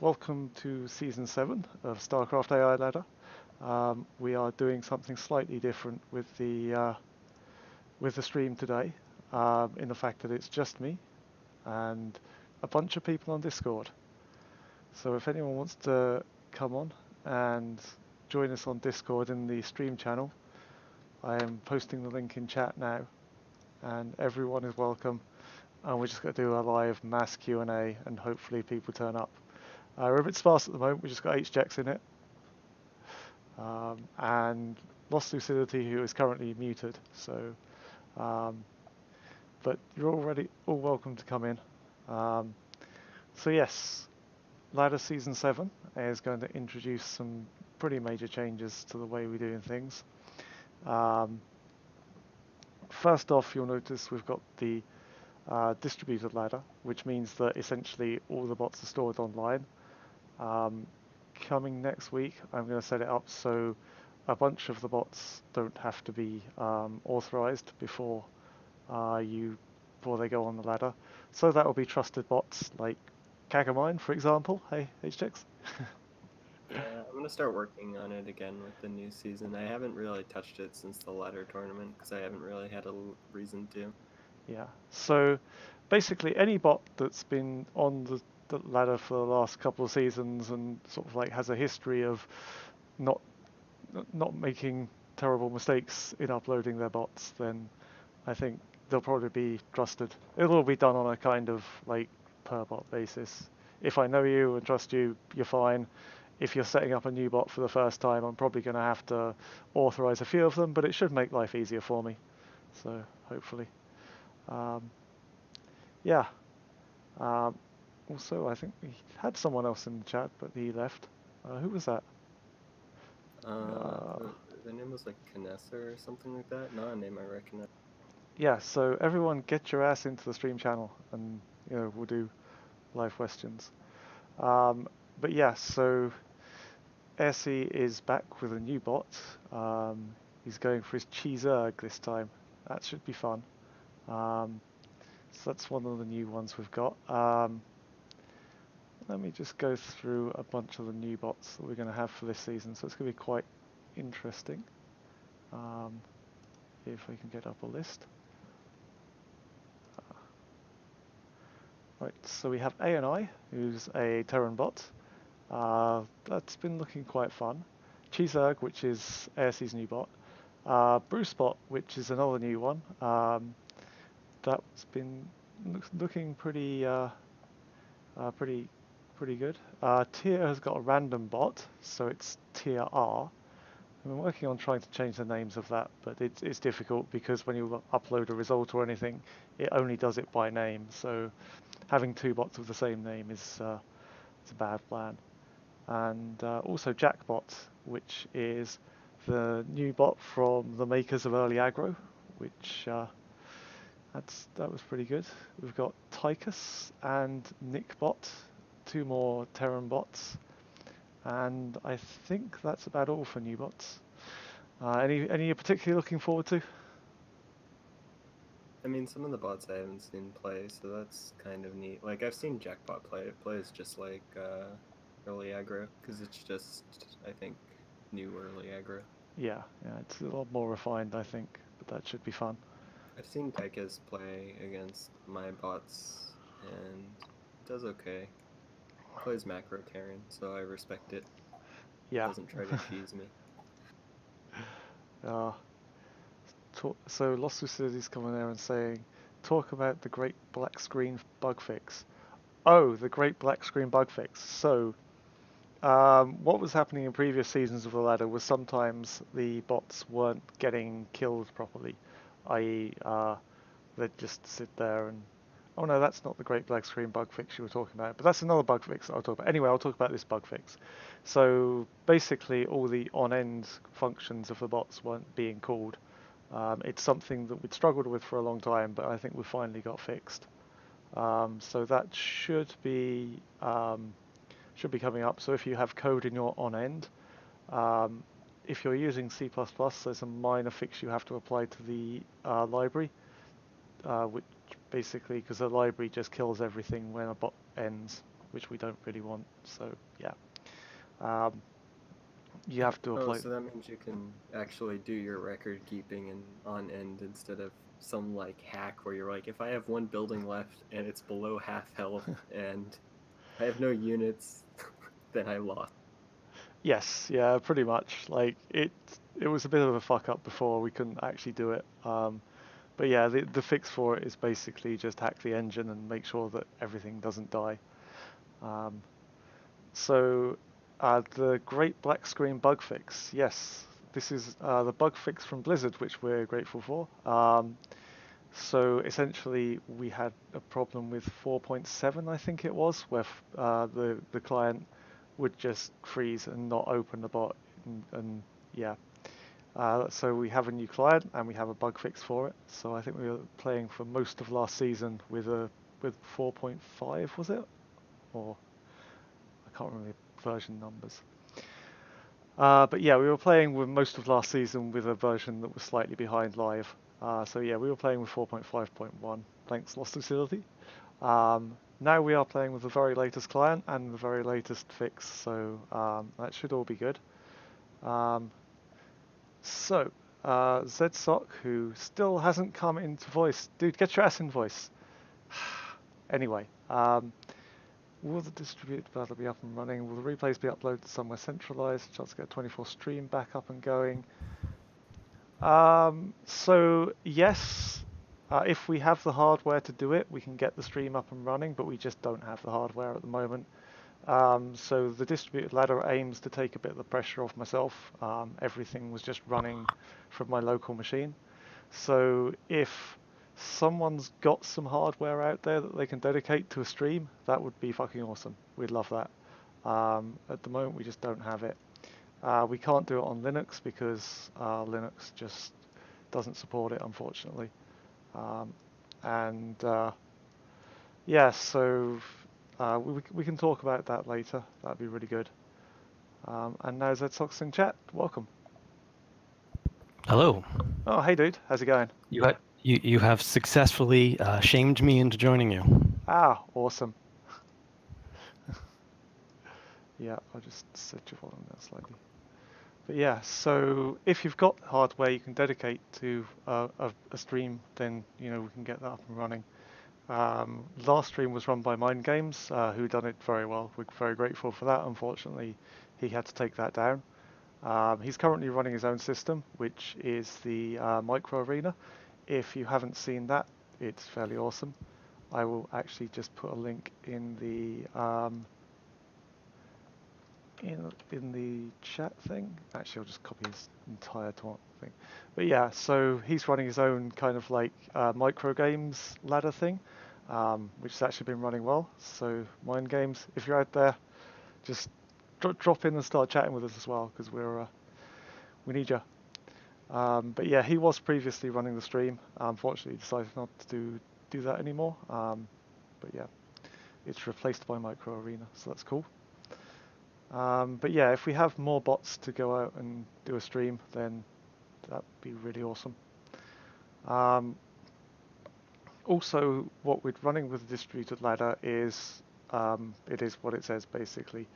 Welcome to Season 7 of Starcraft AI Ladder. We are doing something slightly different with the stream today, in the fact that it's just me and a bunch of people on Discord. So if anyone wants to come on and join us on Discord in the stream channel, I am posting the link in chat now, and everyone is welcome. And we're just going to do a live mass Q&A, and hopefully people turn up. We're a bit sparse at the moment. We just got HJX in it, and Lost Lucidity, who is currently muted. So, um, but you're already all welcome to come in. So yes, Ladder Season 7 is going to introduce some pretty major changes to the way we're doing things. First off, you'll notice we've got the distributed ladder, which means that essentially all the bots are stored online. Coming next week, I'm going to set it up so a bunch of the bots don't have to be authorized before they go on the ladder. So that will be trusted bots like Kagamine, for example. Hey, HTX. Yeah, I'm gonna start working on it again with the new season. I haven't really touched it since the ladder tournament because I haven't really had a reason to. Yeah. So basically, any bot that's been on the ladder for the last couple of seasons and sort of like has a history of not not making terrible mistakes in uploading their bots, then I think they'll probably be trusted. It'll all be done on a kind of like per bot basis. If I know you and trust you, you're fine. If you're setting up a new bot for the first time, I'm probably going to have to authorize a few of them, but it should make life easier for me. So hopefully. Um, yeah. Um, Also, I think we had someone else in the chat, but he left. Who was that? Uh, The name was like Canessa or something like that. Not a name I recognize. yeah, so everyone get your ass into the stream channel and we'll do live questions. Um, but yeah, so Essie is back with a new bot. He's going for his cheeseurg this time. That should be fun. Um, so that's one of the new ones we've got. Let me just go through a bunch of the new bots that we're going to have for this season. So it's going to be quite interesting. Um, if we can get up a list. Right, so we have ANI, who's a Terran bot. That's been looking quite fun. Cheeseurg, which is ASC's new bot. Bruce bot, which is another new one. That's been looking pretty, pretty good. Tier has got a random bot, so it's Tier R. I've been working on trying to change the names of that, but it's difficult because when you upload a result or anything, it only does it by name. So having two bots with the same name is a bad plan. And also Jackbot, which is the new bot from the makers of Early Aggro, which that was pretty good. We've got Tychus and Nickbot, two more Terran bots, and I think that's about all for new bots. Any you're particularly looking forward to? I mean, some of the bots I haven't seen play, so that's kind of neat. Like I've seen Jackpot play. It plays just like early aggro because it's just I think new early aggro. Yeah, it's a lot more refined, I think, but that should be fun. I've seen Tychus play against my bots and does okay. Plays macro Terran, so I respect it. Yeah. Doesn't try to cheese me. uh, so Lost Lucidity's coming there and saying, talk about the Great Black Screen bug fix. Oh, the Great Black Screen bug fix. So, what was happening in previous seasons of the ladder was sometimes the bots weren't getting killed properly, i.e., they'd just sit there and. Oh no, that's not the Great Black Screen bug fix you were talking about, but that's another bug fix that I'll talk about. Anyway, I'll talk about this bug fix. So basically, all the on-end functions of the bots weren't being called. It's something that we'd struggled with for a long time, but I think we finally got fixed. So that should be coming up. So if you have code in your on end, um, if you're using C++, there's a minor fix you have to apply to the library, which basically because the library just kills everything when a bot ends which we don't really want. So yeah, um, you have to Oh, apply. so that means you can actually do your record keeping and on end instead of some like hack where you're like, if I have one building left and it's below half health and I have no units, then I lost. Yes, yeah, pretty much. Like it was a bit of a fuck up before we couldn't actually do it. But yeah, the fix for it is basically just hack the engine and make sure that everything doesn't die. Um, so the Great Black Screen bug fix. Yes, this is the bug fix from Blizzard, which we're grateful for. So essentially, we had a problem with 4.7, I think it was, where the client would just freeze and not open the bot, and yeah. So we have a new client and we have a bug fix for it. So I think we were playing for most of last season with 4.5, was it? Or I can't remember the version numbers. But yeah, we were playing with most of last season with a version that was slightly behind live. So yeah, we were playing with 4.5.1. Thanks, Lost Facility. Now we are playing with the very latest client and the very latest fix, so that should all be good. Um, so, ZSock, who still hasn't come into voice. Dude, get your ass in voice. Anyway, will the distributed battle be up and running? Will the replays be uploaded somewhere centralized? Chance to get 24 stream back up and going? So yes, if we have the hardware to do it, we can get the stream up and running, but we just don't have the hardware at the moment. So the distributed ladder aims to take a bit of the pressure off myself. Everything was just running from my local machine. So if someone's got some hardware out there that they can dedicate to a stream, that would be fucking awesome. We'd love that. At the moment, we just don't have it. We can't do it on Linux because Linux just doesn't support it, unfortunately. Um, and yeah, so we can talk about that later. That'd be really good. And now ZSox in chat. Welcome. Hello. Oh, hey, dude. How's it going? You have successfully shamed me into joining you. Ah, awesome. Yeah, I'll just set your volume down slightly. But yeah, so if you've got hardware you can dedicate to a stream, then we can get that up and running. Last stream was run by Mind Games, who done it very well. We're very grateful for that. Unfortunately, he had to take that down. He's currently running his own system, which is the Micro Arena. If you haven't seen that, it's fairly awesome. I will actually just put a link in the in the chat thing. Actually, I'll just copy his entire thing. But yeah, so he's running his own kind of like micro games ladder thing, which has actually been running well. So Mind Games, if you're out there, just drop in and start chatting with us as well, because we need you. But yeah, he was previously running the stream. Unfortunately, he decided not to do that anymore. But yeah, it's replaced by Micro Arena, so that's cool. But yeah, if we have more bots to go out and do a stream, then that'd be really awesome. Also, what we're running with the distributed ladder is it is what it says basically.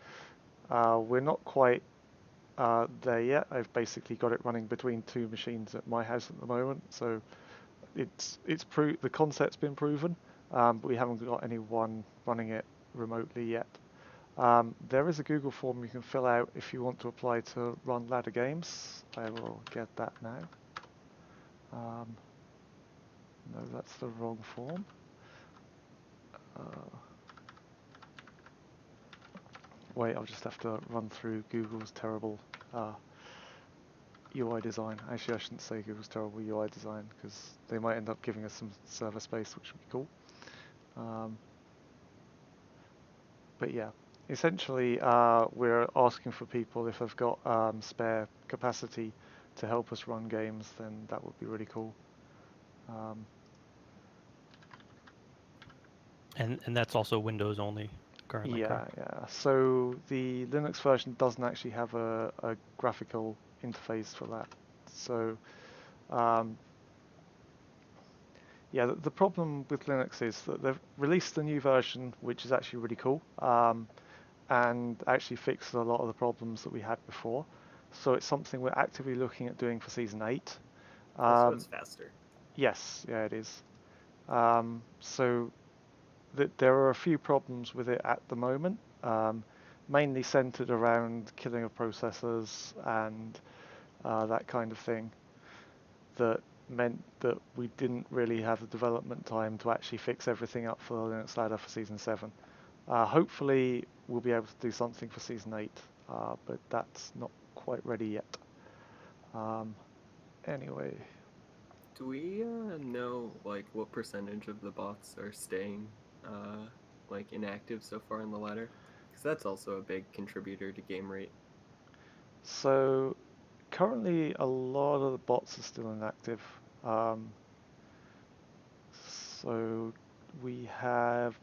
We're not quite there yet. I've basically got it running between two machines at my house at the moment, so the concept's been proven, but we haven't got anyone running it remotely yet. There is a Google form you can fill out if you want to apply to run ladder games. I will get that now. No, that's the wrong form. Wait, I'll just have to run through Google's terrible UI design. Actually, I shouldn't say Google's terrible UI design, because they might end up giving us some server space, which would be cool. But yeah, essentially we're asking for people if they've got spare capacity to help us run games, then that would be really cool. And that's also Windows only currently, Yeah, correct? yeah. So the Linux version doesn't actually have a graphical interface for that. So Yeah, the problem with Linux is that they've released a new version, which is actually really cool, and actually fixes a lot of the problems that we had before. So it's something we're actively looking at doing for season 8. Also, it's Um, faster. yes, yeah, it is. So there are a few problems with it at the moment, mainly centered around killing of processors and that kind of thing, that meant that we didn't really have the development time to actually fix everything up for the Linux ladder for season 7. Hopefully we'll be able to do something for season 8, but that's not quite ready yet. Um, anyway, Do we know like what percentage of the bots are staying like inactive so far in the ladder? Because that's also a big contributor to game rate. so currently a lot of the bots are still inactive. Um, so we have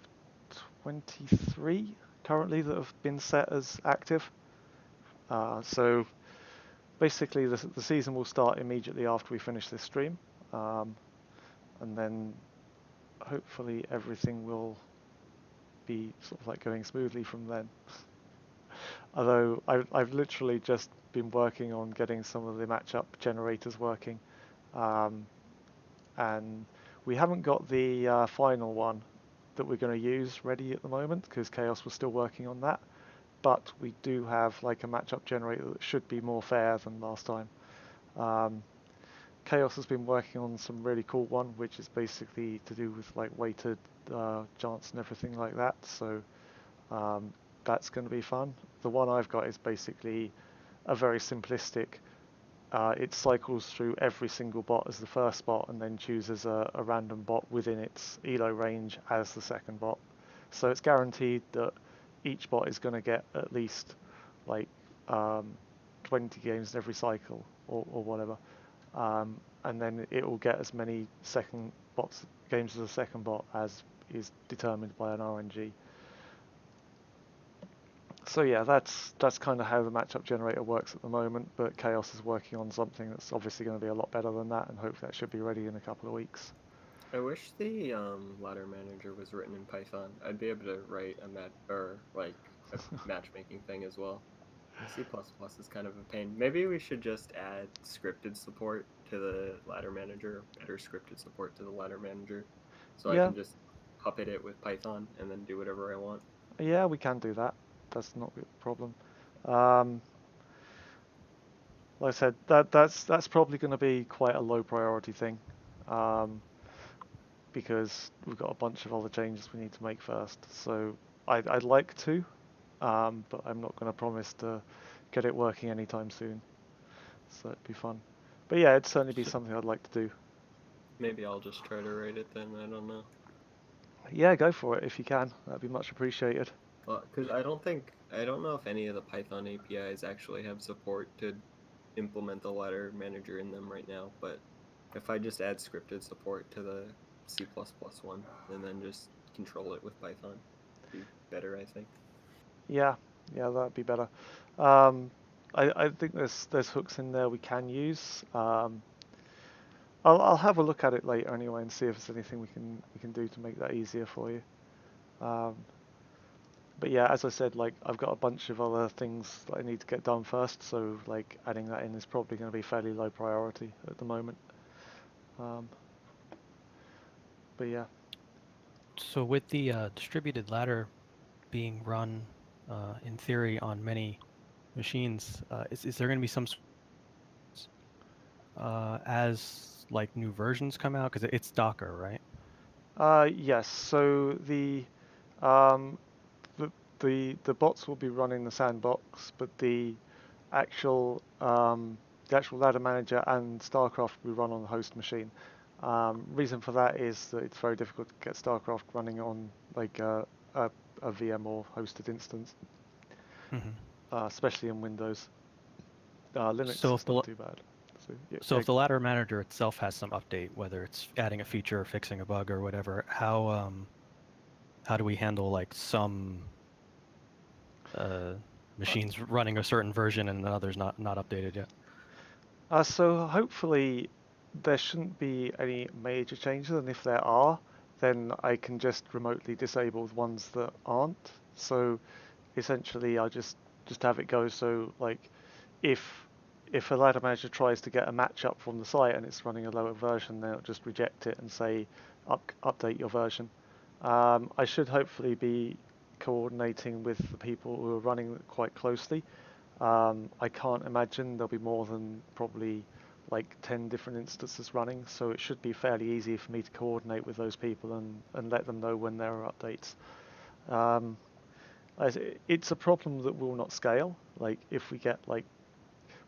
23 currently that have been set as active. So basically the season will start immediately after we finish this stream, and then hopefully everything will be sort of like going smoothly from then. Although I've literally just been working on getting some of the matchup generators working, um, and we haven't got the final one that we're going to use ready at the moment because Chaos was still working on that. But we do have like a matchup generator that should be more fair than last time. Um, Chaos has been working on some really cool one, which is basically to do with like weighted chance and everything like that. So um, that's going to be fun. The one I've got is basically a very simplistic. It cycles through every single bot as the first bot and then chooses a random bot within its ELO range as the second bot. So it's guaranteed that each bot is going to get at least like 20 games in every cycle or whatever. And then it will get as many second bots games as a second bot as is determined by an RNG. So yeah, that's kind of how the matchup generator works at the moment, but Chaos is working on something that's obviously going to be a lot better than that, and hopefully that should be ready in a couple of weeks. I wish the ladder manager was written in Python. I'd be able to write a a matchmaking thing as well. C++ is kind of a pain. Maybe we should just add scripted support to the ladder manager, better scripted support to the ladder manager, so I Yeah, can just puppet it with Python and then do whatever I want. yeah, we can do that. That's not a problem. Um, like I said, that's probably going to be quite a low priority thing, um, because we've got a bunch of other changes we need to make first. So I'd like to, but I'm not going to promise to get it working anytime soon. So it'd be fun. But yeah, it'd certainly be Sh- something I'd like to do. Maybe I'll just try to write it then. I don't know. Yeah, go for it if you can. That'd be much appreciated. Well, because I don't know if any of the Python APIs actually have support to implement the ladder manager in them right now. But if I just add scripted support to the C++ one and then just control it with Python, be better, I think. Yeah, yeah, that'd be better. Um, I think there's hooks in there we can use. I'll have a look at it later anyway and see if there's anything we can do to make that easier for you. Um, but yeah, as I said, like I've got a bunch of other things that I need to get done first, so like adding that in is probably going to be fairly low priority at the moment. Um, but yeah, So with the distributed ladder being run in theory on many machines, is there going to be some as like new versions come out? Because it's Docker, right? yes. So um, the the bots will be running the sandbox, but actual the actual ladder manager and Starcraft will be run on the host machine. Reason for that is that it's very difficult to get Starcraft running on like a VM or hosted instance, Hmm. especially in Windows. Linux So is not too bad. So yeah, so if the ladder manager itself has some update, whether it's adding a feature or fixing a bug or whatever, how do we handle like some uh, machines running a certain version and others not updated yet? so hopefully there shouldn't be any major changes, and if there are, then I can just remotely disable the ones that aren't. So essentially, I just have it go so like if if a ladder manager tries to get a match up from the site and it's running a lower version, then it'll just reject it and say update your version. I should hopefully be coordinating with the people who are running quite closely. I can't imagine there'll be more than probably like 10 different instances running, so it should be fairly easy for me to coordinate with those people and let them know when there are updates. Um, it's a problem that will not scale. Like if we get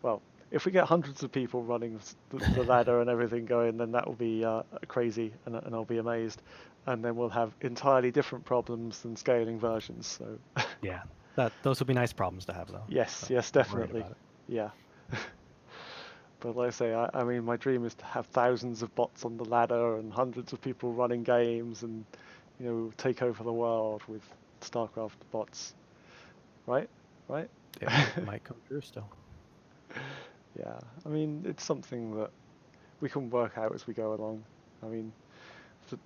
well, if we get hundreds of people running the ladder and everything going, then that will be crazy, and I'll be amazed. And then we'll have entirely different problems than scaling versions. So Yeah, those would be nice problems to have, though. yes, So yes, not worried definitely, about it. yeah. But like I say, I mean, my dream is to have thousands of bots on the ladder and hundreds of people running games and, take over the world with Starcraft bots. Right? Right? It might come true still. Yeah. I mean, it's something that we can work out as we go along. I mean,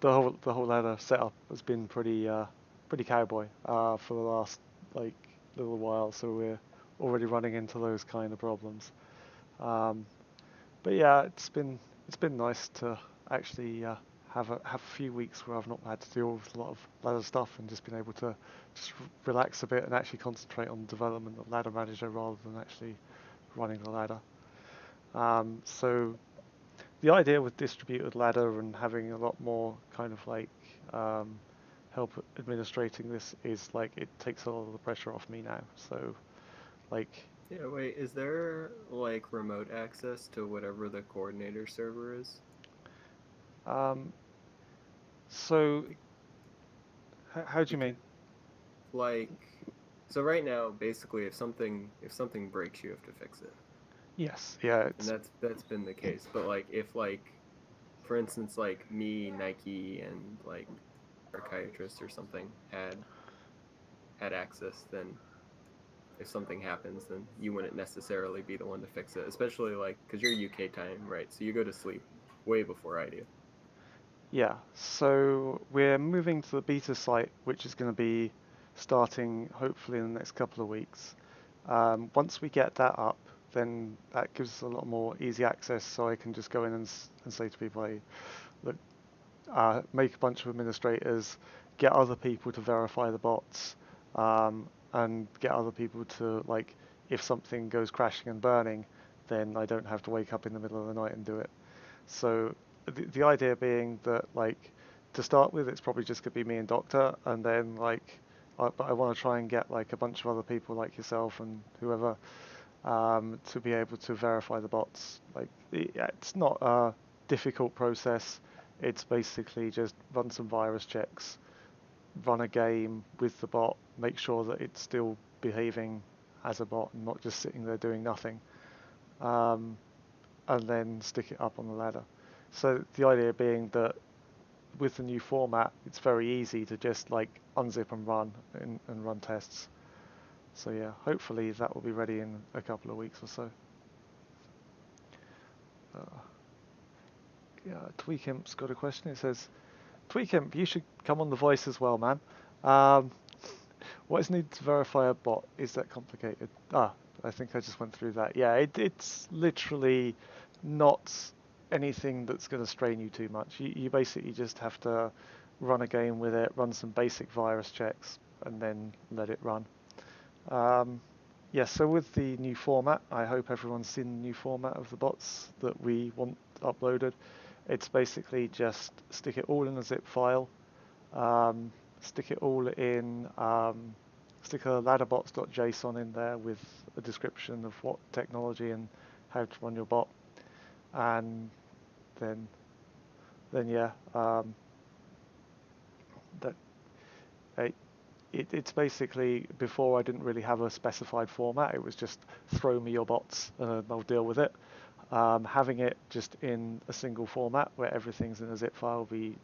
the whole ladder setup has been pretty cowboy for the last like little while, so we're already running into those kind of problems. Um, But yeah, it's been nice to actually have a few weeks where I've not had to deal with a lot of ladder stuff and just been able to just relax a bit and actually concentrate on the development of Ladder Manager rather than actually running the ladder. So the idea with distributed ladder and having a lot more kind of like um, help administrating this is like it takes a lot of the pressure off me now. So like Yeah, wait, is there like remote access to whatever the coordinator server is? um, so Be- how do you Because mean? like so right now basically if something breaks you have to fix it. Yes, yeah, And it's that's been the case. But like if like for instance like me, Nike and like psychiatrist or something had access, then if something happens, then you wouldn't necessarily be the one to fix it, especially like because you're UK time, right? So you go to sleep way before I do. Yeah, so we're moving to the beta site, which is going to be starting hopefully in the next couple of weeks. Once we get that up, then that gives us a lot more easy access, so I can just go in and say to people, hey, look, make a bunch of administrators, get other people to verify the bots, and get other people to, like, if something goes crashing and burning, then I don't have to wake up in the middle of the night and do it. So the idea being that like to start with, it's probably just gonna be me and Doctor, and then but I want to try and get like a bunch of other people like yourself and whoever to be able to verify the bots. Like it's not a difficult process. It's basically just run some virus checks, run a game with the bot, make sure that it's still behaving as a bot and not just sitting there doing nothing. Um, and then stick it up on the ladder. So the idea being that with the new format, it's very easy to just like unzip and run and run tests. So yeah, hopefully that will be ready in a couple of weeks or so. Uh, yeah, Tweakimp's got a question. It says, Tweakimp, you should come on The Voice as well, man. Um, what is needed to verify a bot? Is that complicated? I think I just went through that. Yeah, it's literally not anything that's going to strain you too much. You basically just have to run a game with it, run some basic virus checks, and then let it run. Um, yeah, so with the new format, I hope everyone's seen the new format of the bots that we want uploaded. It's basically just stick it all in a zip file, um, stick it all in, stick a ladderbots.json in there with a description of what technology and how to run your bot, and then then yeah, that it, it's basically before I didn't really have a specified format. It was just throw me your bots and I'll deal with it. Having it just in a single format where everything's in a zip file will be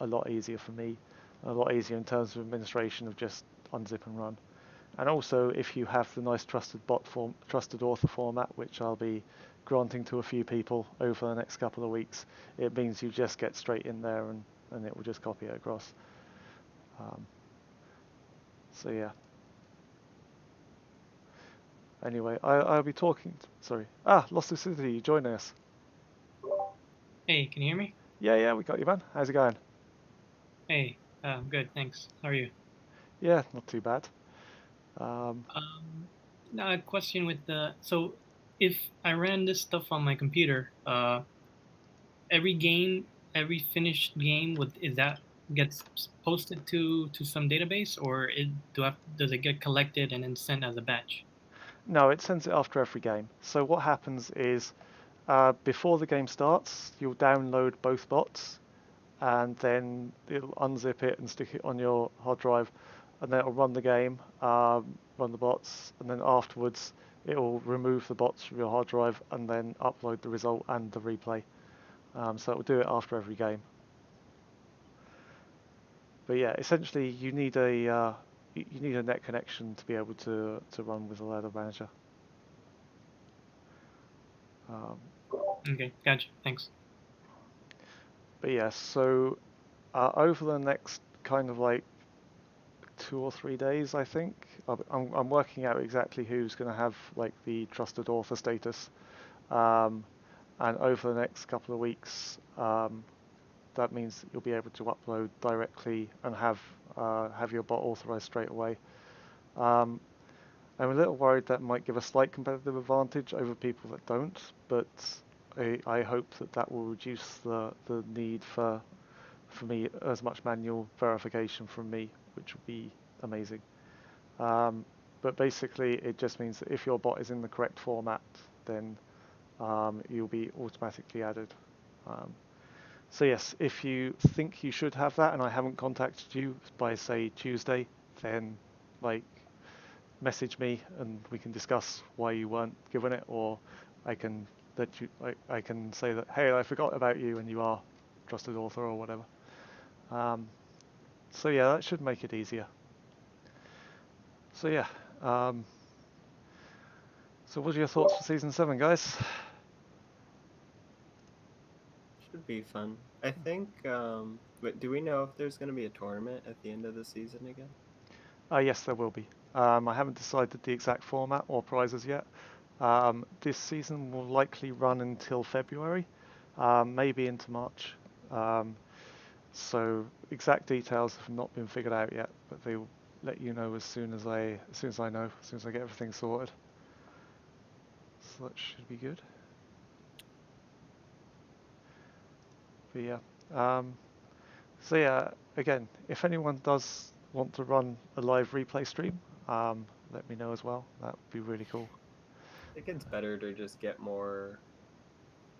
a lot easier for me, a lot easier in terms of administration of just unzip and run. And also, if you have the nice trusted author format, which I'll be granting to a few people over the next couple of weeks, it means you just get straight in there and it will just copy it across. So yeah. Anyway, I'll be talking. Sorry. Lost Lucidity, you joining us? Hey, can you hear me? Yeah, we got you, man. How's it going? Hey, good, thanks. How are you? Yeah, not too bad. Now a question with so if I ran this stuff on my computer, every game, every finished game, is that gets posted to some database, or does it get collected and then sent as a batch? No, it sends it after every game. So what happens is, before the game starts, you'll download both bots, and then it'll unzip it and stick it on your hard drive, and then it'll run the game, run the bots, and then afterwards it'll remove the bots from your hard drive and then upload the result and the replay. So it'll do it after every game. But yeah, essentially you need a net connection to be able to run with the ladder manager. Okay, gotcha. Thanks. But yeah, so over the next kind of like 2 or 3 days, I think I'm working out exactly who's going to have like the trusted author status, and over the next couple of weeks, that means that you'll be able to upload directly and have your bot authorized straight away. I'm a little worried that might give a slight competitive advantage over people that don't, but I hope that will reduce the need for me as much manual verification from me, which would be amazing. But basically, it just means that if your bot is in the correct format, then you'll be automatically added. So yes, if you think you should have that and I haven't contacted you by say Tuesday, then like message me and we can discuss why you weren't given it, or I can I can say that, hey, I forgot about you and you are trusted author or whatever. So yeah, that should make it easier. So yeah. So what are your thoughts for season 7, guys? Should be fun. I think. But do we know if there's going to be a tournament at the end of the season again? Yes, there will be. I haven't decided the exact format or prizes yet. This season will likely run until February, maybe into March. So exact details have not been figured out yet, but they will let you know as soon as I know, as soon as I get everything sorted. So that should be good. But yeah. So yeah, again, if anyone does want to run a live replay stream, let me know as well. That would be really cool. I think it's better to just get more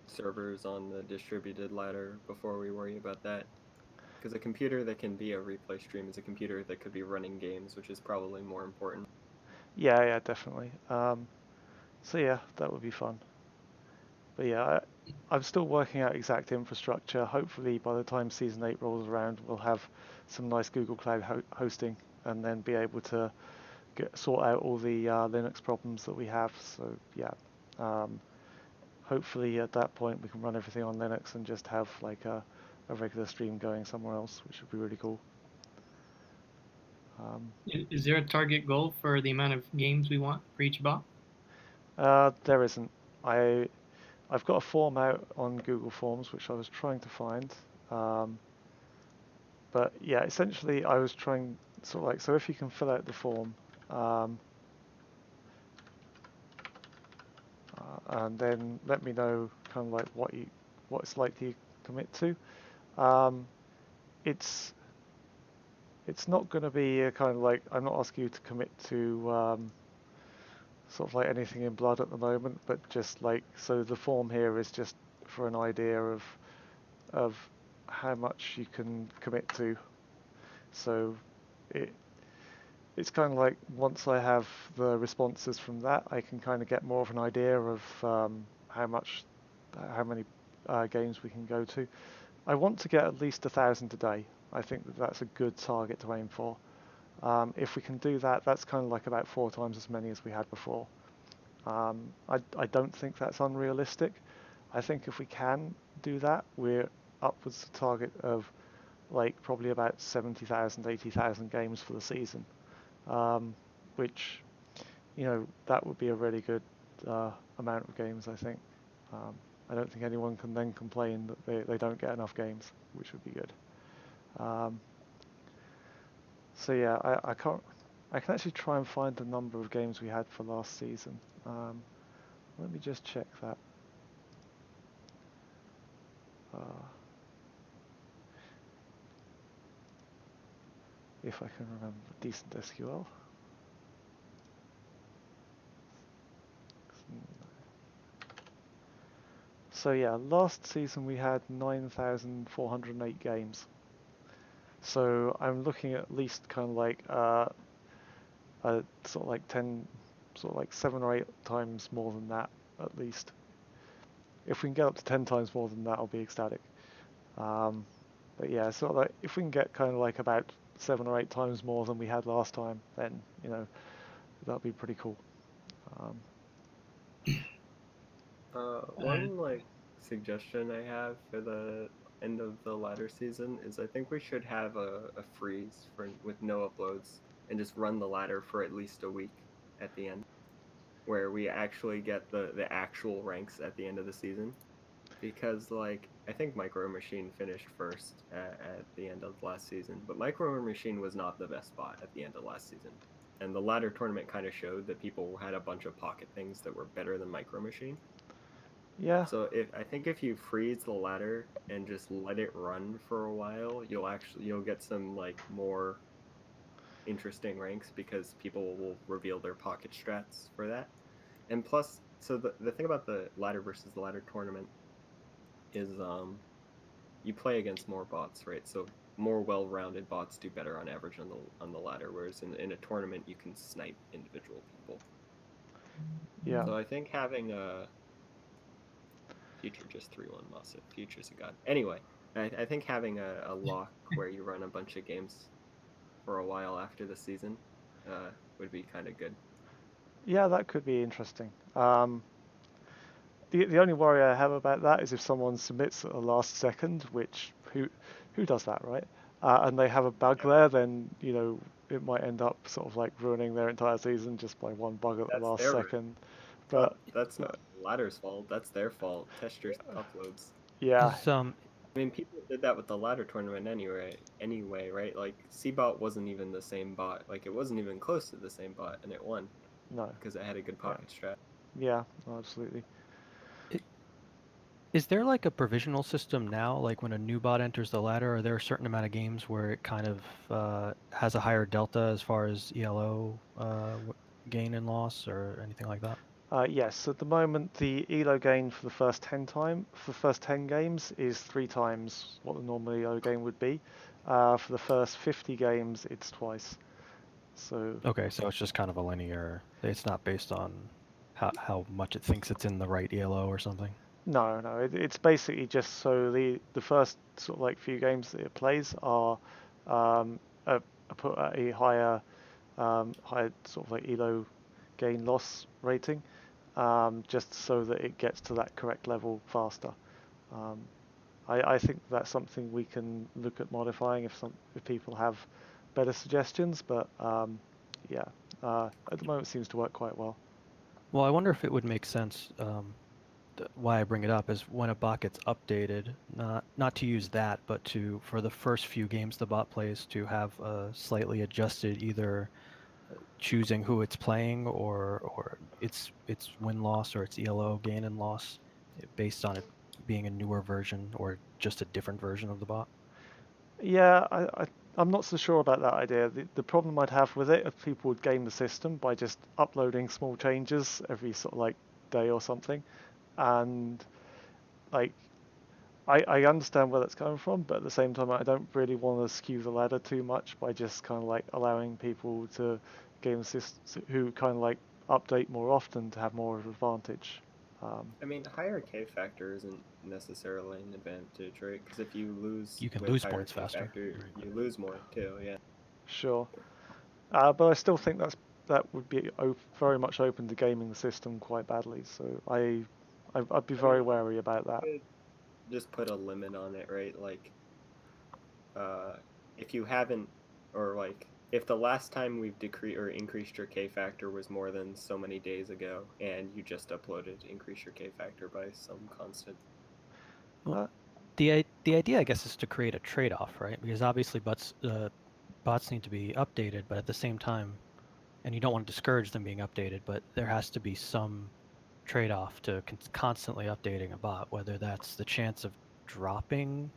servers on the distributed ladder before we worry about that. Because a computer that can be a replay stream is a computer that could be running games, which is probably more important. Yeah, definitely. So yeah, that would be fun. But yeah, I'm still working out exact infrastructure. Hopefully by the time Season 8 rolls around, we'll have some nice Google Cloud hosting and then be able to sort out all the Linux problems that we have. So yeah, hopefully at that point we can run everything on Linux and just have like a regular stream going somewhere else, which would be really cool. Is there a target goal for the amount of games we want for each bot? There isn't. I've got a form out on Google Forms which I was trying to find, but yeah, essentially I was trying sort of like, so if you can fill out the form, and then let me know kind of like what it's likely you commit to. It's not going to be a kind of like, I'm not asking you to commit to sort of like anything in blood at the moment, but just like, so the form here is just for an idea of how much you can commit to. So it's kind of like once I have the responses from that, I can kind of get more of an idea of how many games we can go to. I want to get at least 1,000 a day. I think that's a good target to aim for. If we can do that, that's kind of like about 4 times as many as we had before. I don't think that's unrealistic. I think if we can do that, we're upwards to target of like probably about 70,000, 80,000 games for the season, which, that would be a really good amount of games, I think. I don't think anyone can then complain that they don't get enough games, which would be good. So yeah, I can actually try and find the number of games we had for last season. Let me just check that. If I can remember decent SQL. So yeah, last season we had 9,408 games. So I'm looking at least kind of like sort of like 10, sort of like 7 or 8 times more than that at least. If we can get up to 10 times more than that, I'll be ecstatic. But yeah, sort of like if we can get kind of like about 7 or 8 times more than we had last time, then that'll be pretty cool. One like suggestion I have for the end of the ladder season is I think we should have a freeze for with no uploads and just run the ladder for at least a week at the end, where we actually get the actual ranks at the end of the season. Because like I think Micro Machine finished first at the end of last season, but Micro Machine was not the best spot at the end of last season. And the ladder tournament kind of showed that people had a bunch of pocket things that were better than Micro Machine. Yeah. So if you freeze the ladder and just let it run for a while, you'll get some like more interesting ranks because people will reveal their pocket strats for that. And plus, so the thing about the ladder versus the ladder tournament is you play against more bots, right? So more well-rounded bots do better on average on the ladder, whereas in a tournament you can snipe individual people. Yeah. So I think having a Future just 3-1 Mossad. Future's a god. Anyway, I think having a lock where you run a bunch of games for a while after the season would be kind of good. Yeah, that could be interesting. The only worry I have about that is if someone submits at the last second, which who does that, right? And they have a bug there, then it might end up sort of like ruining their entire season just by one bug at the That's last their risk. second. But That's not the ladder's fault. That's their fault. Test your uploads. yeah, Is I mean, people did that with the ladder tournament anyway, right? Like, C-Bot wasn't even the same bot. Like, it wasn't even close to the same bot, and it won no, because it had a good pocket strat. yeah, absolutely. Is there like a provisional system now? Like when a new bot enters the ladder, are there a certain amount of games where it kind of has a higher delta as far as ELO gain and loss or anything like that? Yes, at the moment the elo gain for the first 10 games is 3 times what the normal elo gain would be. For the first 50 games, it's twice. So Okay, so it's just kind of a linear. It's not based on how much it thinks it's in the right ELO or something. no, it's basically just so the first sort of like few games that it plays are are put at a higher sort of like elo gain loss rating, just so that it gets to that correct level faster. Um, I think that's something we can look at modifying if people have better suggestions, but yeah, at the moment it seems to work quite well. Well, I wonder if it would make sense. Why I bring it up is when a bot gets updated, not to use that, but for the first few games the bot plays to have a slightly adjusted either choosing who it's playing or its win loss or its ELO gain and loss based on it being a newer version or just a different version of the bot. Yeah, I'm not so sure about that idea. The problem I'd have with it if people would game the system by just uploading small changes every sort of like day or something, and like I understand where that's coming from, but at the same time I don't really want to skew the ladder too much by just kind of like allowing people to game the system who kind of like update more often to have more of an advantage. I mean, higher K factor isn't necessarily an advantage, right? Because if you lose You can with lose higher points K faster. factor, you lose more too. Yeah. Sure. But I still think that would be very much open to gaming the system quite badly. So I'd be very wary about that. Just put a limit on it, right? Like, if you haven't, or like, if the last time we've decreased or increased your K factor was more than so many days ago, and you just uploaded, increase your K factor by some constant. Well, the idea, I guess, is to create a trade-off, right? Because obviously bots need to be updated, but at the same time, and you don't want to discourage them being updated, but there has to be some trade-off to constantly updating a bot, whether that's the chance of dropping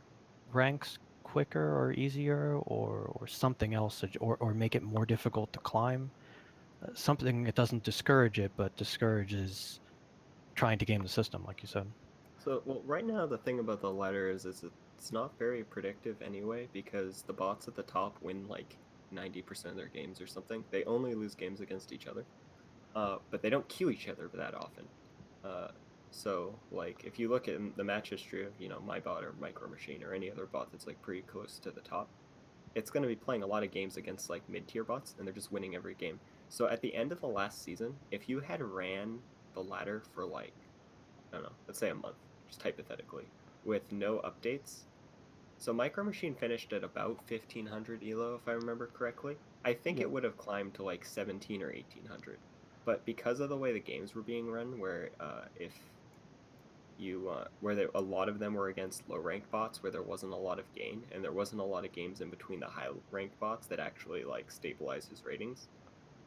ranks quicker or easier, or something else, or make it more difficult to climb. Something that doesn't discourage it, but discourages trying to game the system, like you said. So, well, right now the thing about the ladder is it's not very predictive anyway, because the bots at the top win like 90% of their games or something. They only lose games against each other, but they don't queue each other that often. Uh, so, like, if you look at the match history of, my bot or Micro Machine or any other bot that's like pretty close to the top, it's going to be playing a lot of games against like mid-tier bots, and they're just winning every game. So at the end of the last season, if you had ran the ladder for like, I don't know, let's say a month, just hypothetically, with no updates. So Micro Machine finished at about 1500 elo, if I remember correctly. I think Yeah. it would have climbed to like 17 or 1800. But because of the way the games were being run, where if you a lot of them were against low ranked bots where there wasn't a lot of gain, and there wasn't a lot of games in between the high ranked bots that actually like stabilize his ratings.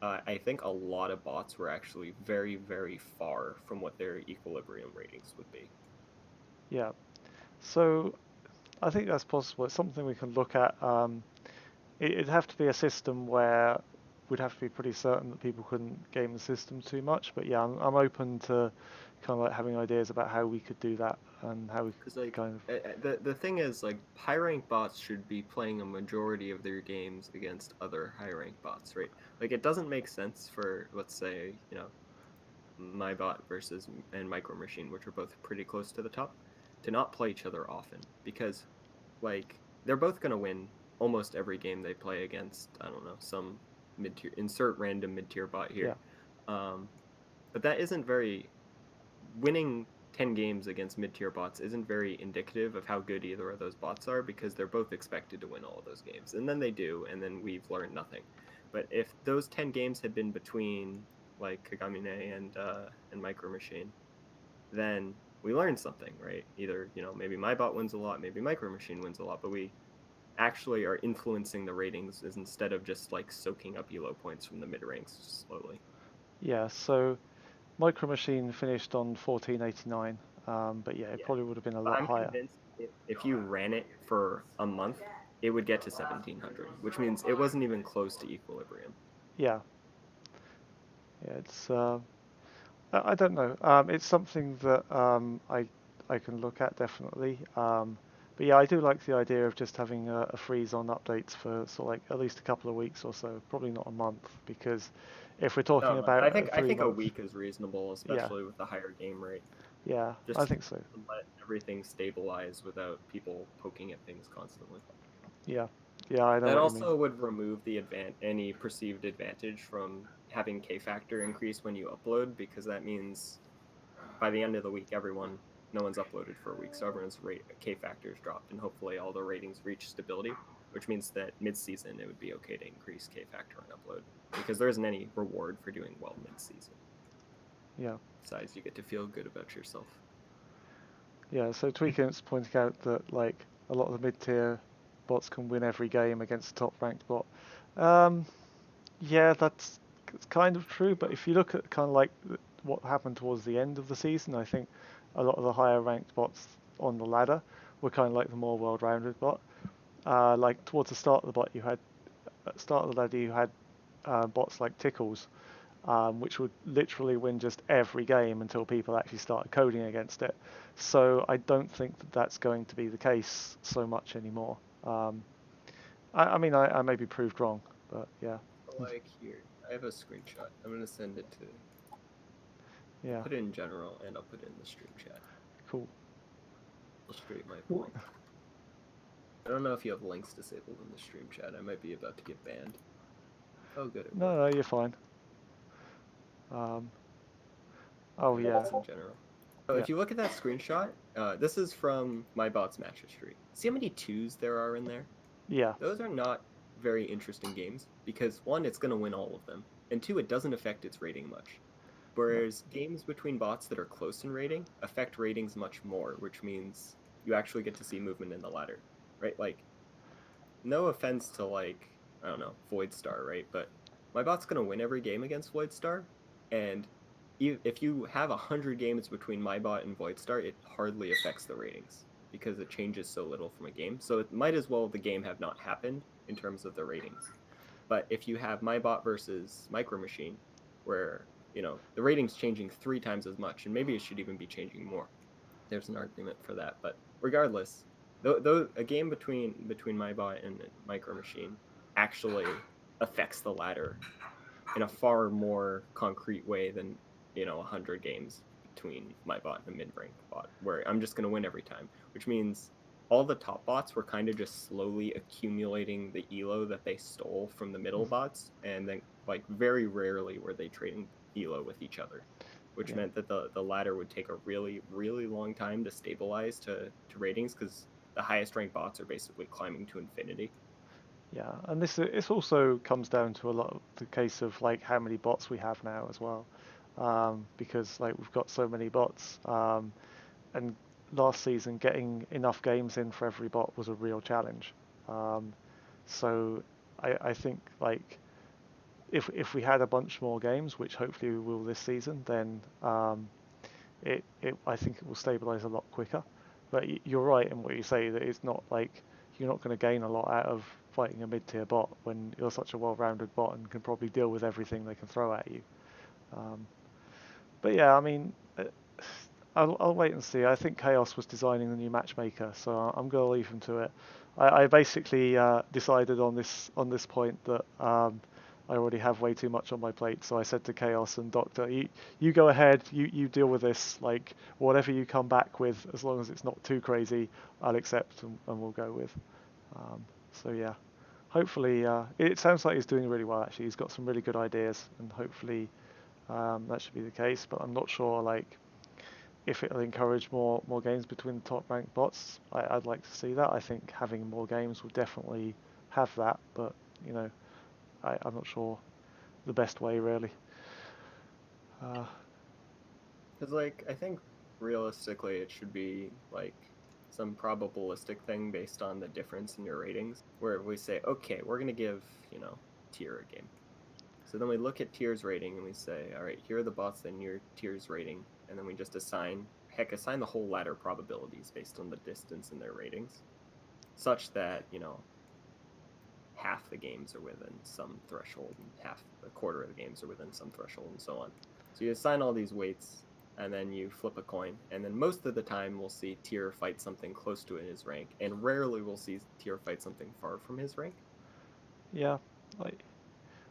I think a lot of bots were actually very, very far from what their equilibrium ratings would be. Yeah. So I think that's possible. It's something we can look at. It'd have to be a system where we'd have to be pretty certain that people couldn't game the system too much. But yeah, I'm open to kind of like having ideas about how we could do that and how we Because could like kind of the thing is, like, high ranked bots should be playing a majority of their games against other high ranked bots, right? Like, it doesn't make sense for, let's say, my bot versus and Micro Machine, which are both pretty close to the top, to not play each other often, because like they're both gonna win almost every game they play against, I don't know, some mid tier, insert random mid tier bot yeah here. Um, but that isn't very winning 10 games against mid tier bots isn't very indicative of how good either of those bots are, because they're both expected to win all of those games. And then they do, and then we've learned nothing. But if those 10 games had been between like Kagamine and Micro Machine, then we learned something, right? Either, maybe my bot wins a lot, maybe Micro Machine wins a lot, but we actually are influencing the ratings instead of just like soaking up elo points from the mid ranks slowly. yeah. So Micro Machine finished on 1489, but yeah, it Yeah. probably would have been a But lot I'm higher. convinced if you ran it for a month, it would get to 1700, which means it wasn't even close to equilibrium. Yeah, yeah. It's I don't know. It's something that I can look at definitely. But yeah, I do like the idea of just having a freeze on updates for sort of like at least a couple of weeks or so. Probably not a month, because if we're Not talking a month. about I three think a months, week is reasonable, yeah, especially with the higher game rate. yeah, I Just think so. to let everything stabilize without people poking at things constantly. Yeah, yeah, I know That what you mean. also would remove any perceived advantage from having K factor increase when you upload, because that means by the end of the week, no one's uploaded for a week, so everyone's K factors dropped, and hopefully all the ratings reach stability, which means that mid-season it would be okay to increase K factor on upload, because there isn't any reward for doing well mid-season. Yeah, Besides, you get to feel good about yourself. yeah. So Tweakent's pointing out that like a lot of the mid-tier bots can win every game against a top-ranked bot. Um, Yeah, it's kind of true, but if you look at kind of like what happened towards the end of the season, I think a lot of the higher ranked bots on the ladder were kind of like the more well-rounded bot. Like towards the start of the bot, you had at the start of the ladder, you had bots like Tickles, which would literally win just every game until people actually started coding against it. So I don't think that that's going to be the case so much anymore. I mean, I may be proved wrong, but yeah, Like, here, I have a screenshot. I'm gonna send it to. I'll yeah, put it in general, and I'll put it in the stream chat. cool. Illustrate my point. I don't know if you have links disabled in the stream chat. I might be about to get banned. Oh, good, it No, worked. no, you're fine. Oh And yeah, just in general. So yeah, if you look at that screenshot, this is from my bot's match history. See how many twos there are in there? yeah, Those are not very interesting games because one, it's going to win all of them, and two, it doesn't affect its rating much. no, Whereas games between bots that are close in rating affect ratings much more, which means you actually get to see movement in the ladder, right? Like, no offense to like, I don't know, Void Star, right? But my bot's gonna win every game against Void Star, and if you have 100 games between my bot and Void Star, it hardly affects the ratings because it changes so little from a game. So it might as well the game have not happened in terms of the ratings. But if you have my bot versus Micro Machine, where the ratings changing 3 times as much, and maybe it should even be changing more, there's an argument for that. But regardless, though a game between my bot and Micro Machine actually affects the ladder in a far more concrete way than 100 games between my bot and a mid-rank bot, where I'm just going to win every time, which means all the top bots were kind of just slowly accumulating the elo that they stole from the middle bots, and then like very rarely were they trading elo with each other, which yeah, meant that the ladder would take a really really long time to stabilize to ratings because the highest ranked bots are basically climbing to infinity. yeah. And this also comes down to a lot of the case of like how many bots we have now as well, because like we've got so many bots, and last season getting enough games in for every bot was a real challenge. Um, so I think like if we had a bunch more games, which hopefully we will this season, then it I think it will stabilize a lot quicker. But you're right in what you say that it's not like you're not going to gain a lot out of fighting a mid-tier bot when you're such a well-rounded bot and can probably deal with everything they can throw at you. Um, but yeah, I mean, I'll wait and see. I think Chaos was designing the new matchmaker, so I'm going to leave him to it. I basically decided on this point that I already have way too much on my plate, so I said to Chaos and Doctor, you go ahead, you deal with this. Like whatever you come back with, as long as it's not too crazy, I'll accept and we'll go with. So yeah, hopefully it sounds like he's doing really well. Actually, he's got some really good ideas, and hopefully that should be the case. But I'm not sure like if it'll encourage more games between the top ranked bots. I'd like to see that. I think having more games will definitely have that, but you know, I'm not sure the best way really. Uh, Because, like, I think realistically, it should be like some probabilistic thing based on the difference in your ratings, where we say, okay, we're gonna give tier a game. So then we look at tier's rating and we say, all right, here are the bots in your tier's rating, and then we just assign the whole ladder probabilities based on the distance in their ratings, such that half the games are within some threshold and half a quarter of the games are within some threshold and so on. So you assign all these weights and then you flip a coin, and then most of the time we'll see tier fight something close to his rank, and rarely we'll see tier fight something far from his rank. yeah, like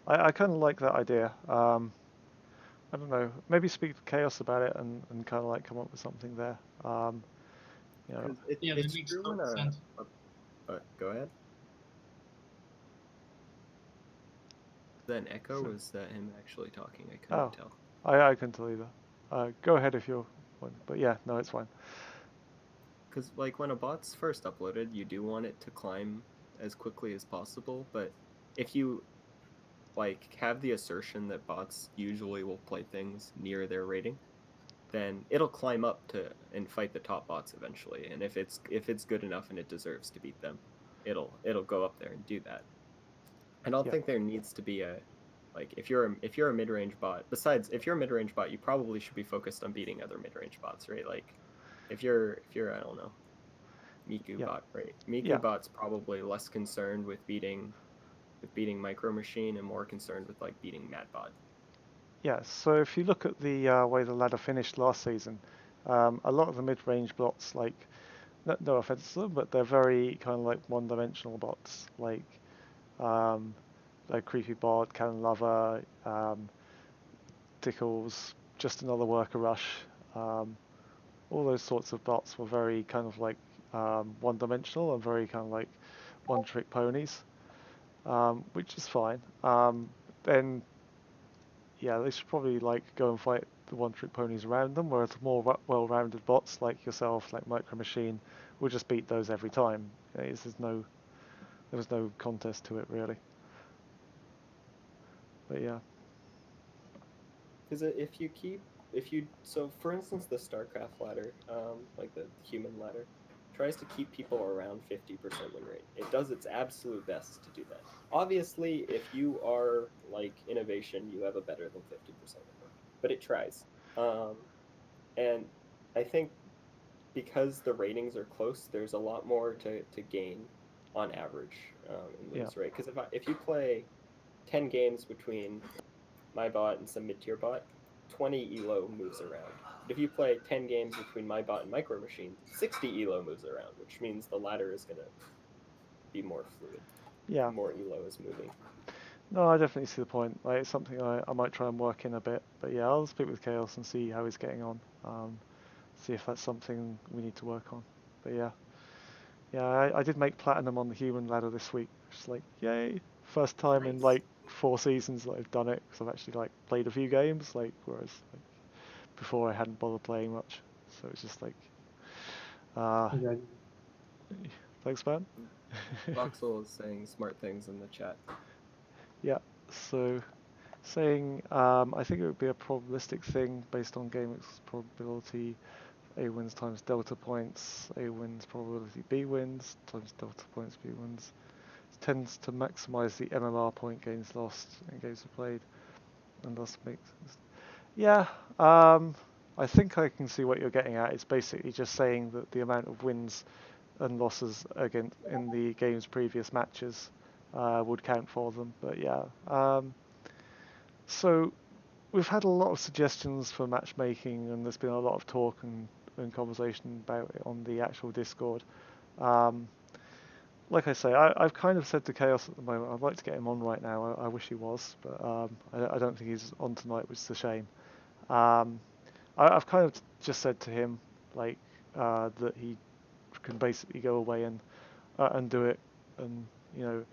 I kind of like that idea. I don't know, maybe speak to Chaos about it and kind of like come up with something there. You know, Because Yeah, that it's makes true in total sense. go ahead. Is that an echo? so, Was that him actually talking? I couldn't oh, tell. I can tell you that. Go ahead if you're one, but yeah, no, it's fine. Because like when a bot's first uploaded, you do want it to climb as quickly as possible, but if you like have the assertion that bots usually will play things near their rating, then it'll climb up to and fight the top bots eventually. And if it's good enough and it deserves to beat them, it'll go up there and do that. I don't Yeah, think there needs to be a like if you're a mid-range bot. Besides, if you're a mid-range bot, you probably should be focused on beating other mid-range bots, right? Like if you're I don't know, Miku yeah, bot, right? yeah. Miku bot's probably less concerned with beating Micro Machine and more concerned with like beating Madbot. Yeah, so if you look at the way the ladder finished last season, a lot of the mid-range bots, like, no offense to them, but they're very kind of like one-dimensional bots, um, like Creepy Bot, Cannon Lover, Tickles, just another worker rush. Um, all those sorts of bots were very kind of like one-dimensional and very kind of like one-trick ponies, which is fine. then yeah, they should probably like go and fight the one-trick ponies around them, whereas the more well-rounded bots like yourself, like Micro Machine, will just beat those every time. There's no contest to it really. But yeah, Because so for instance, the Starcraft ladder, like the human ladder, tries to keep people around 50% win rate. It does its absolute best to do that. Obviously, if you are like innovation, you have a better than 50% win rate, but it tries. Um, and I think because the ratings are close, there's a lot more to gain on average in yeah, lose rate. Because if you play 10 games between my bot and some mid tier bot, 20 elo moves around. But if you play 10 games between my bot and Micro Machine, 60 elo moves around, which means the ladder is going to be more fluid. yeah. More elo is moving. No, I definitely see the point. Like, it's something I might try and work in a bit. But yeah, I'll speak with Chaos and see how he's getting on. See if that's something we need to work on. But yeah, I did make platinum on the human ladder this week. Just like, yay! First time in Nice. like 4 seasons that I've done it, because I've actually like played a few games. Like, whereas like before I hadn't bothered playing much. So it's just like, Exactly. thanks, man. Voxel is saying smart things in the chat. Yeah. So saying, I think it would be a probabilistic thing based on game probability. A wins times delta points. A wins probability B wins times delta points B wins. It tends to maximize the MMR point gains lost in games played, and thus makes. Yeah, I think I can see what you're getting at. It's basically just saying that the amount of wins and losses against in the game's previous matches would count for them. But yeah, so we've had a lot of suggestions for matchmaking, and there's been a lot of talk and conversation about it on the actual Discord. Um, like I say, I've kind of said to Chaos at the moment, I'd like to get him on right now. I wish he was, but I don't think he's on tonight, which is a shame. Um, I've kind of just said to him, like, that he can basically go away and do it. And, you know,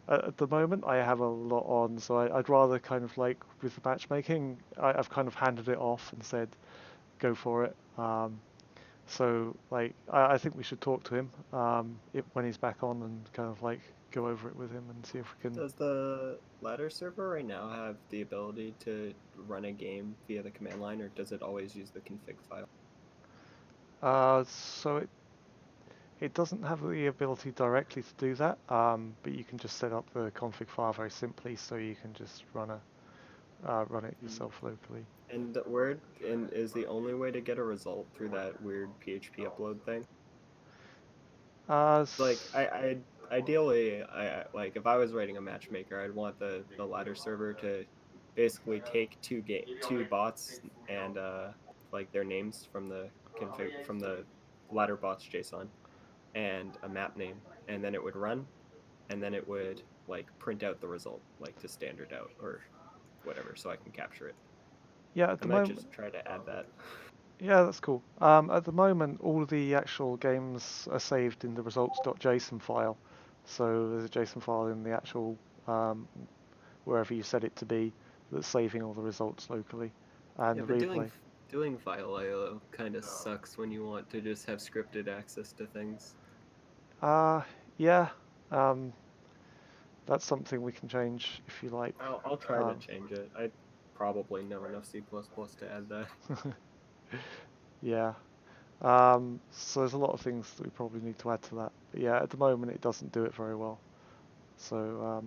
at the moment I have a lot on, so I'd rather kind of like with the matchmaking, I've kind of handed it off and said, go for it. So like I think we should talk to him when he's back on and kind of like go over it with him and see if we can. Does the ladder server right now have the ability to run a game via the command line, or does it always use the config file? So it doesn't have the ability directly to do that, but you can just set up the config file very simply, so you can just run it yourself locally. And is the only way to get a result through that weird PHP upload thing? Like I ideally I like if I was writing a matchmaker, I'd want the ladder server to basically take two bots and like their names from the config from the ladder bots JSON and a map name, and then it would run, and then it would like print out the result like to standard out or whatever, so I can capture it. Yeah, at I the might moment. just try to add that. Yeah, that's cool. At the moment, all the actual games are saved in the results.json file. So there's a JSON file in the actual wherever you set it to be that's saving all the results locally, and Yeah, the but replay. doing file IO kind of sucks when you want to just have scripted access to things. Yeah, um, that's something we can change if you like. I'll try to change it. I probably know enough C++ to add that. Yeah. So there's a lot of things that we probably need to add to that. But yeah, at the moment it doesn't do it very well. So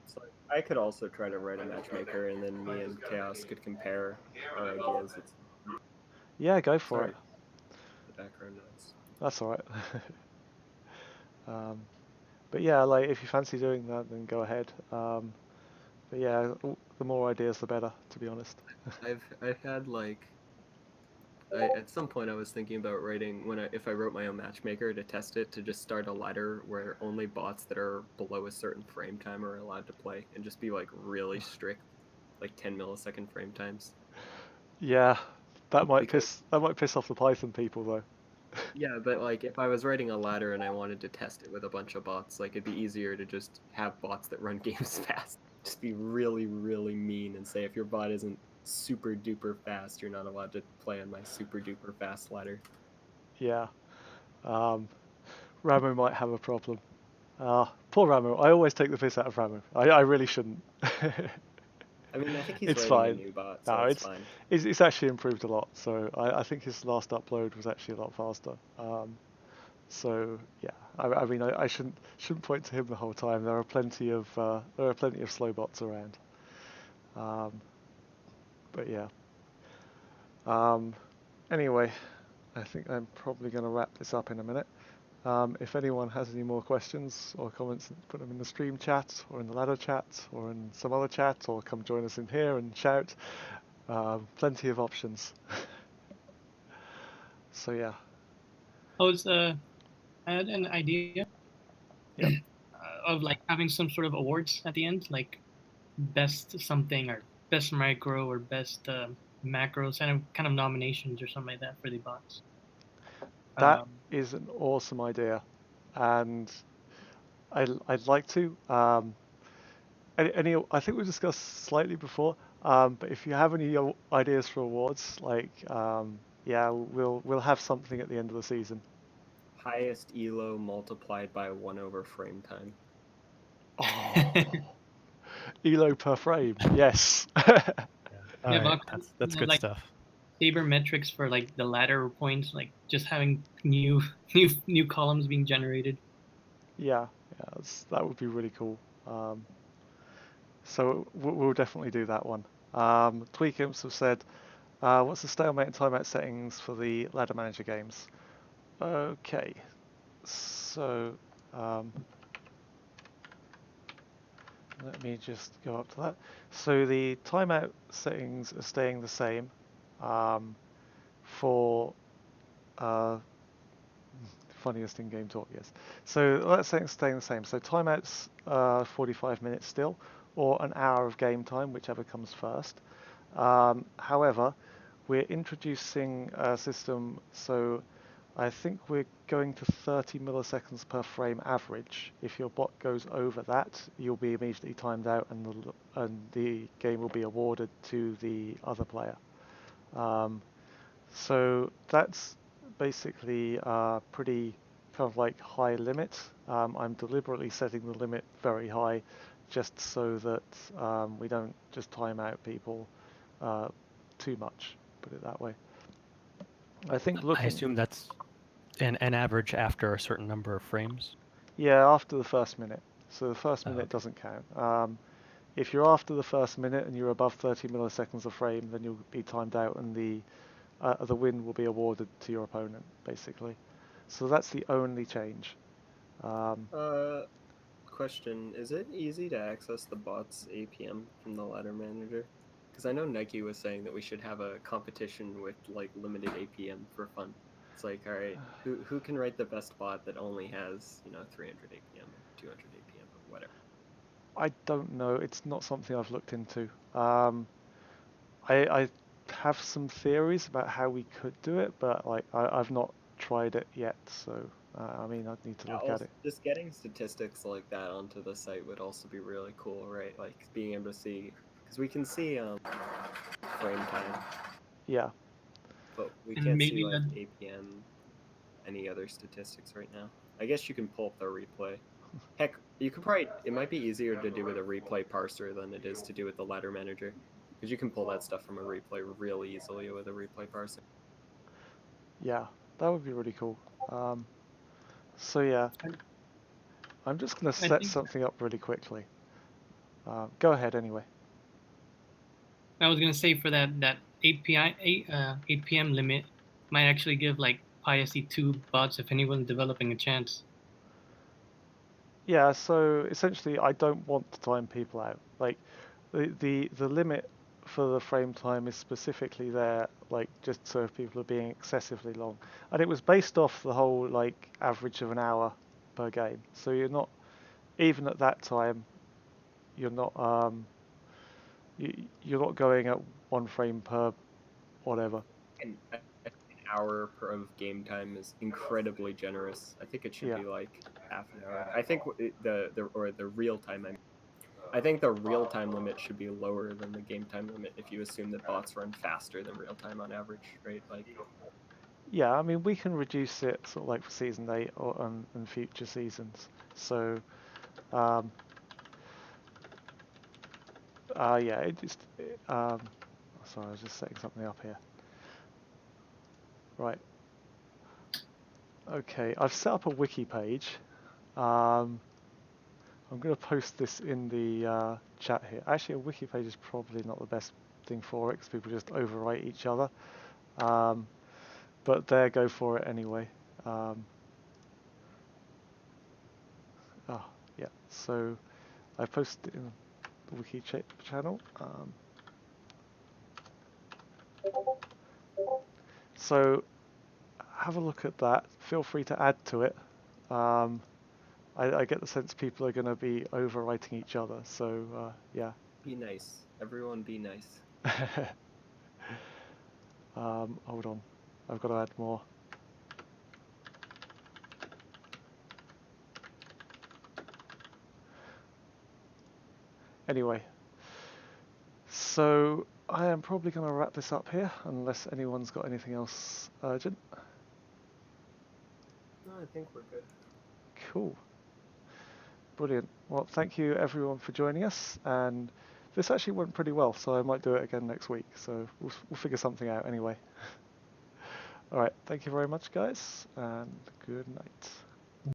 So I could also try to write a matchmaker, and then me and Chaos could compare our ideas. yeah, go for it. Sorry, the background noise. That's all right. But yeah, like if you fancy doing that, then go ahead. But yeah, the more ideas, the better, to be honest. I've had like at some point I was thinking about writing if I wrote my own matchmaker to test it, to just start a ladder where only bots that are below a certain frame time are allowed to play, and just be like really strict, like 10 millisecond frame times. Yeah, that might Because piss off the Python people though. yeah, but like if I was writing a ladder and I wanted to test it with a bunch of bots, like it'd be easier to just have bots that run games fast. just be really, really mean and say if your bot isn't super duper fast, you're not allowed to play on my super duper fast ladder. Yeah. Ramo might have a problem. Poor Ramo. I always take the piss out of Ramo. I really shouldn't. I mean, I think he's It's writing a fine. new bot, so No, it's fine. it's actually improved a lot. So I think his last upload was actually a lot faster. So yeah, I mean I shouldn't point to him the whole time. There are plenty of slow bots around. But yeah. Anyway, I think I'm probably going to wrap this up in a minute. If anyone has any more questions or comments, put them in the stream chat or in the ladder chat or in some other chat, or come join us in here and shout. Plenty of options. So yeah. I had an idea. Yep. Of like having some sort of awards at the end, like best something or best micro or best macros, kind of nominations or something like that for the bots. That is an awesome idea, and I'd like to. I think we discussed slightly before, but if you have any ideas for awards, like yeah, we'll have something at the end of the season. Highest elo multiplied by 1 over frame time. Oh, elo per frame, yes. All right, Vox, that's good like stuff. sabermetrics for like the ladder points, like just having new columns being generated. Yeah, that would be really cool. So we'll definitely do that one. Tweakimps have said, what's the stalemate and timeout settings for the ladder manager games? Okay, so let me just go up to that. So the timeout settings are staying the same for funniest in-game talk, yes. So that setting's staying the same. So timeouts 45 minutes still, or an hour of game time, whichever comes first. However, we're introducing a system, so I think we're going to 30 milliseconds per frame average. If your bot goes over that, you'll be immediately timed out, and the game will be awarded to the other player. So that's basically a pretty kind of like high limit. I'm deliberately setting the limit very high, just so that we don't just time out people too much. Put it that way. I think I assume that's an average after a certain number of frames. Yeah, after the first minute. So the first minute okay. doesn't count. If you're after the first minute and you're above 30 milliseconds a frame, then you'll be timed out, and the win will be awarded to your opponent, basically. So that's the only change. Question: is it easy to access the bot's APM from the ladder manager? Because I know Nike was saying that we should have a competition with like limited APM for fun. It's like, all right, who can write the best bot that only has 300 APM or 200 APM or whatever? I don't know. It's not something I've looked into. I have some theories about how we could do it, but like I've not tried it yet. So I mean, I'd need to Yeah, look at also, it. just getting statistics like that onto the site would also be really cool, right? Like being able to see, because we can see frame time, Yeah. but we And can't see maybe like APM, any other statistics right now. I guess you can pull up the replay. Heck, you could probably. It might be easier to do with a replay parser than it is to do with the ladder manager, because you can pull that stuff from a replay real easily with a replay parser. Yeah, that would be really cool. So yeah, I'm just gonna I set think something up really quickly. Go ahead anyway. I was gonna say for that 8 p.m. limit might actually give like PySE 2 bots if anyone's developing a chance. Yeah, so essentially I don't want to time people out. Like the limit for the frame time is specifically there, like just so if people are being excessively long. And it was based off the whole like average of an hour per game. So you're not, even at that time, you're not you're not going at 1 frame per whatever. And an hour of game time is incredibly generous. I think it should Yeah. be like half an hour. I think the real time. I mean, I think the real time limit should be lower than the game time limit if you assume that bots run faster than real time on average, right? Like, Yeah, I mean, we can reduce it sort of like for season 8 or and future seasons. So, yeah, it just. Sorry, I was just setting something up here. Right. Okay, I've set up a wiki page. I'm going to post this in the chat here. Actually, a wiki page is probably not the best thing for it because people just overwrite each other. But there, go for it anyway. Yeah. So I posted it in the wiki channel. So have a look at that. Feel free to add to it. I get the sense people are going to be overwriting each other. So yeah. be nice. Everyone be nice. Hold on. I've got to add more. Anyway, so I am probably going to wrap this up here unless anyone's got anything else urgent. No, I think we're good. Cool. Brilliant. Well, thank you everyone for joining us, and this actually went pretty well, so I might do it again next week. So we'll figure something out anyway. All right. Thank you very much, guys, and good night.